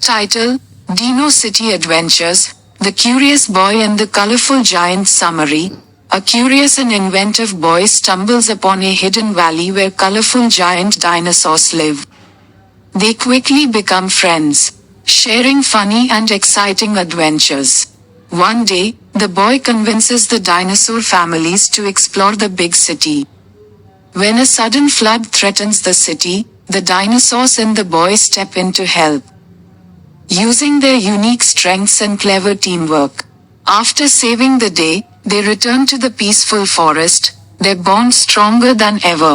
Title: Dino City Adventures, The Curious Boy and the Colorful Giant. Summary: a curious and inventive boy stumbles upon a hidden valley where colorful giant dinosaurs live. They quickly become friends, sharing funny and exciting adventures. One day, the boy convinces the dinosaur families to explore the big city. When a sudden flood threatens the city, the dinosaurs and the boy step in to help, using their unique strengths and clever teamwork. After saving the day, they return to the peaceful forest, their bond stronger than ever.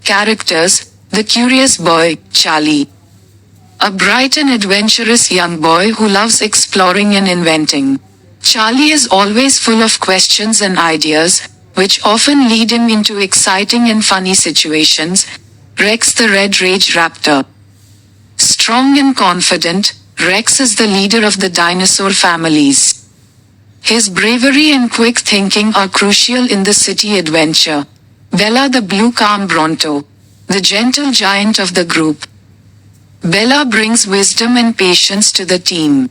Characters: the curious boy, Charlie. A bright and adventurous young boy who loves exploring and inventing. Charlie is always full of questions and ideas, which often lead him into exciting and funny situations. Rex the Red Rage Raptor. Strong and confident, Rex is the leader of the dinosaur families. His bravery and quick thinking are crucial in the city adventure. Bella the Blue Calm Bronto. The gentle giant of the group. Bella brings wisdom and patience to the team.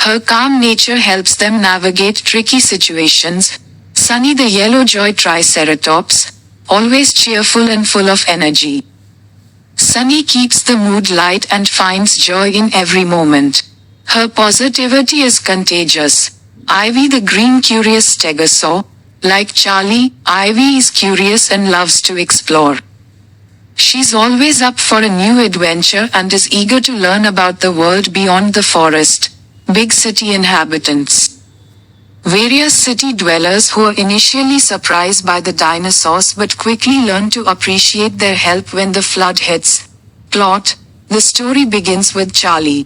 Her calm nature helps them navigate tricky situations. Sunny the Yellow Joy Triceratops. Always cheerful and full of energy. Sunny keeps the mood light and finds joy in every moment. Her positivity is contagious. Ivy the Green Curious Stegosaur. Like Charlie, Ivy is curious and loves to explore. She's always up for a new adventure and is eager to learn about the world beyond the forest. Big city inhabitants. Various city dwellers who are initially surprised by the dinosaurs but quickly learn to appreciate their help when the flood hits. Plot: the story begins with Charlie,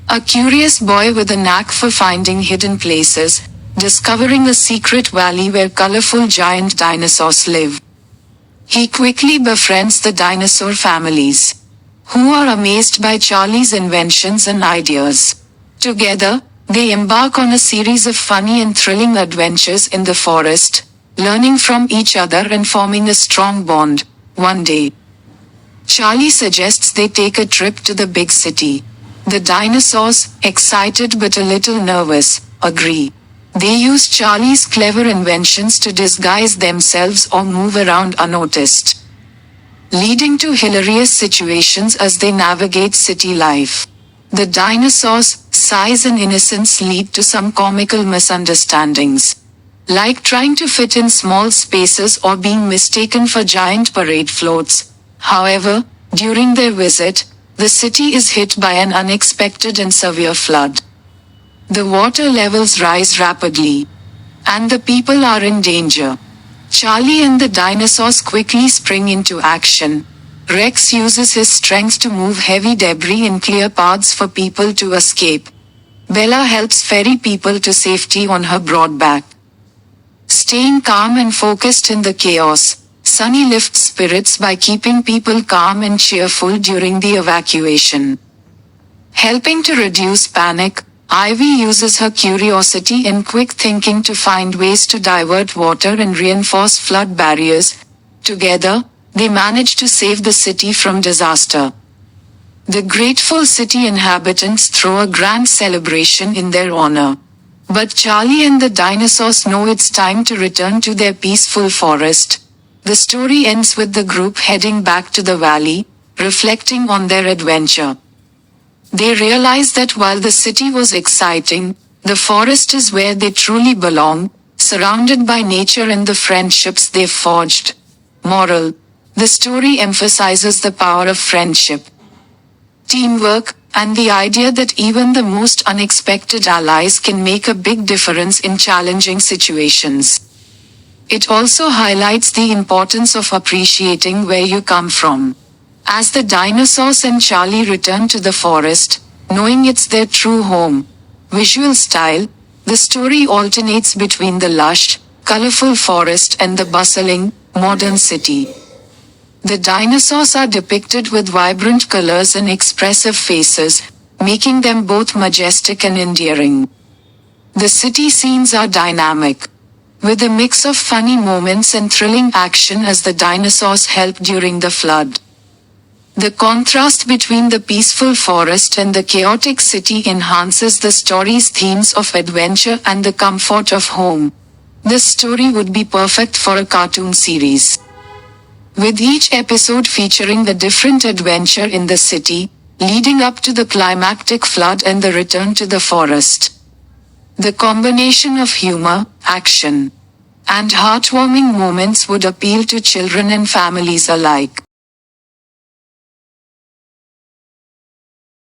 a curious boy with a knack for finding hidden places, discovering a secret valley where colorful giant dinosaurs live. He quickly befriends the dinosaur families, who are amazed by Charlie's inventions and ideas. Together, they embark on a series of funny and thrilling adventures in the forest, learning from each other and forming a strong bond. One day, Charlie suggests they take a trip to the big city. The dinosaurs, excited but a little nervous, agree. They use Charlie's clever inventions to disguise themselves or move around unnoticed, leading to hilarious situations as they navigate city life. The dinosaurs' size and innocence lead to some comical misunderstandings, like trying to fit in small spaces or being mistaken for giant parade floats. However, during their visit, the city is hit by an unexpected and severe flood. The water levels rise rapidly, and the people are in danger. Charlie and the dinosaurs quickly spring into action. Rex uses his strength to move heavy debris and clear paths for people to escape. Bella helps ferry people to safety on her broad back. Staying calm and focused in the chaos, Sunny lifts spirits by keeping people calm and cheerful during the evacuation. Helping to reduce panic, Ivy uses her curiosity and quick thinking to find ways to divert water and reinforce flood barriers. Together, they manage to save the city from disaster. The grateful city inhabitants throw a grand celebration in their honor. But Charlie and the dinosaurs know it's time to return to their peaceful forest. The story ends with the group heading back to the valley, reflecting on their adventure. They realize that while the city was exciting, the forest is where they truly belong, surrounded by nature and the friendships they've forged. Moral: the story emphasizes the power of friendship, teamwork, and the idea that even the most unexpected allies can make a big difference in challenging situations. It also highlights the importance of appreciating where you come from. As the dinosaurs and Charlie return to the forest, knowing it's their true home. Visual style: the story alternates between the lush, colorful forest and the bustling, modern city. The dinosaurs are depicted with vibrant colors and expressive faces, making them both majestic and endearing. The city scenes are dynamic, with a mix of funny moments and thrilling action as the dinosaurs help during the flood. The contrast between the peaceful forest and the chaotic city enhances the story's themes of adventure and the comfort of home. This story would be perfect for a cartoon series, with each episode featuring the different adventure in the city, leading up to the climactic flood and the return to the forest. The combination of humor, action, and heartwarming moments would appeal to children and families alike.